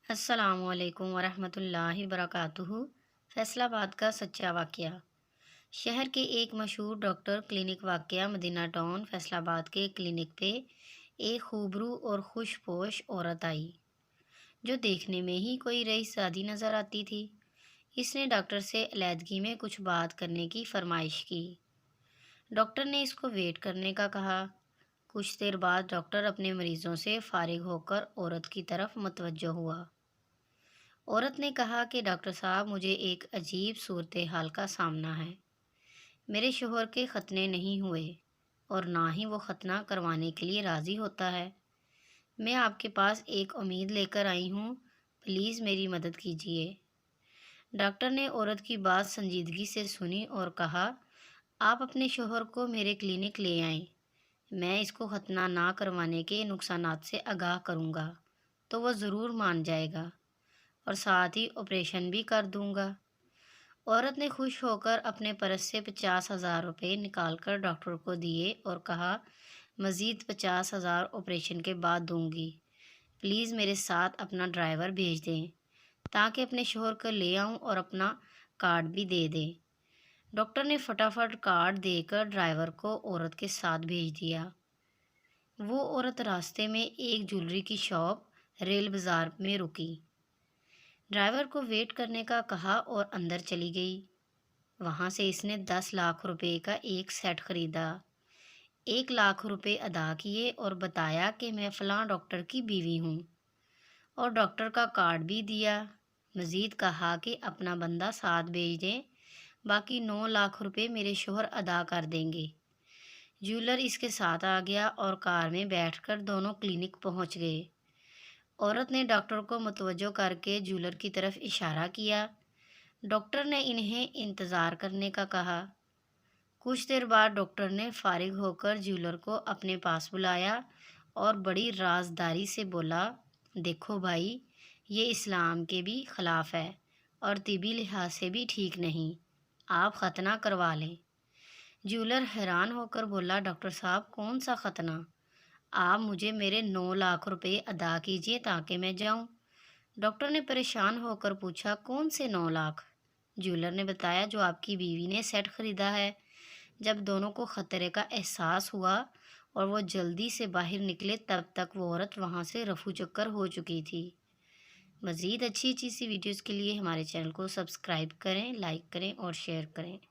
السلام علیکم ورحمۃ اللہ وبرکاتہ۔ فیصل آباد کا سچا واقعہ۔ شہر کے ایک مشہور ڈاکٹر کلینک واقعہ مدینہ ٹاؤن فیصل آباد کے کلینک پہ ایک خوبرو اور خوش پوش عورت آئی جو دیکھنے میں ہی کوئی رئیس زادی نظر آتی تھی۔ اس نے ڈاکٹر سے علیحدگی میں کچھ بات کرنے کی فرمائش کی۔ ڈاکٹر نے اس کو ویٹ کرنے کا کہا۔ کچھ دیر بعد ڈاکٹر اپنے مریضوں سے فارغ ہو کر عورت کی طرف متوجہ ہوا۔ عورت نے کہا کہ ڈاکٹر صاحب، مجھے ایک عجیب صورتحال کا سامنا ہے۔ میرے شوہر کے ختنے نہیں ہوئے اور نہ ہی وہ ختنہ کروانے کے لیے راضی ہوتا ہے۔ میں آپ کے پاس ایک امید لے کر آئی ہوں، پلیز میری مدد کیجیے۔ ڈاکٹر نے عورت کی بات سنجیدگی سے سنی اور کہا، آپ اپنے شوہر کو میرے کلینک لے آئیں۔ میں اس کو ختنہ نہ کروانے کے نقصانات سے آگاہ کروں گا تو وہ ضرور مان جائے گا اور ساتھ ہی آپریشن بھی کر دوں گا۔ عورت نے خوش ہو کر اپنے پرس سے 50,000 روپے نکال کر ڈاکٹر کو دیے اور کہا، مزید 50,000 آپریشن کے بعد دوں گی۔ پلیز میرے ساتھ اپنا ڈرائیور بھیج دیں تاکہ اپنے شوہر کو لے آؤں اور اپنا کارڈ بھی دے دیں۔ ڈاکٹر نے فٹافٹ کارڈ دے کر ڈرائیور کو عورت کے ساتھ بھیج دیا۔ وہ عورت راستے میں ایک جولری کی شاپ ریل بازار میں رکی۔ ڈرائیور کو ویٹ کرنے کا کہا اور اندر چلی گئی۔ وہاں سے اس نے 10 لاکھ روپے کا ایک سیٹ خریدا۔ 1 لاکھ روپے ادا کیے اور بتایا کہ میں فلاں ڈاکٹر کی بیوی ہوں اور ڈاکٹر کا کارڈ بھی دیا۔ مزید کہا کہ اپنا بندہ ساتھ بھیج دیں، باقی 9 لاکھ روپے میرے شوہر ادا کر دیں گے۔ جولر اس کے ساتھ آ گیا اور کار میں بیٹھ کر دونوں کلینک پہنچ گئے۔ عورت نے ڈاکٹر کو متوجہ کر کے جولر کی طرف اشارہ کیا۔ ڈاکٹر نے انہیں انتظار کرنے کا کہا۔ کچھ دیر بعد ڈاکٹر نے فارغ ہو کر جولر کو اپنے پاس بلایا اور بڑی رازداری سے بولا، دیکھو بھائی، یہ اسلام کے بھی خلاف ہے اور طبی لحاظ سے بھی ٹھیک نہیں، آپ ختنہ کروا لیں۔ جولر حیران ہو کر بولا، ڈاکٹر صاحب، کون سا ختنہ؟ آپ مجھے میرے 9 لاکھ روپے ادا کیجیے تاکہ میں جاؤں۔ ڈاکٹر نے پریشان ہو کر پوچھا، کون سے 9 لاکھ؟ جولر نے بتایا، جو آپ کی بیوی نے سیٹ خریدا ہے۔ جب دونوں کو خطرے کا احساس ہوا اور وہ جلدی سے باہر نکلے، تب تک وہ عورت وہاں سے رفو چکر ہو چکی تھی۔ مزید اچھی سی ویڈیوز کے لیے ہمارے چینل کو سبسکرائب کریں، لائک کریں اور شیئر کریں۔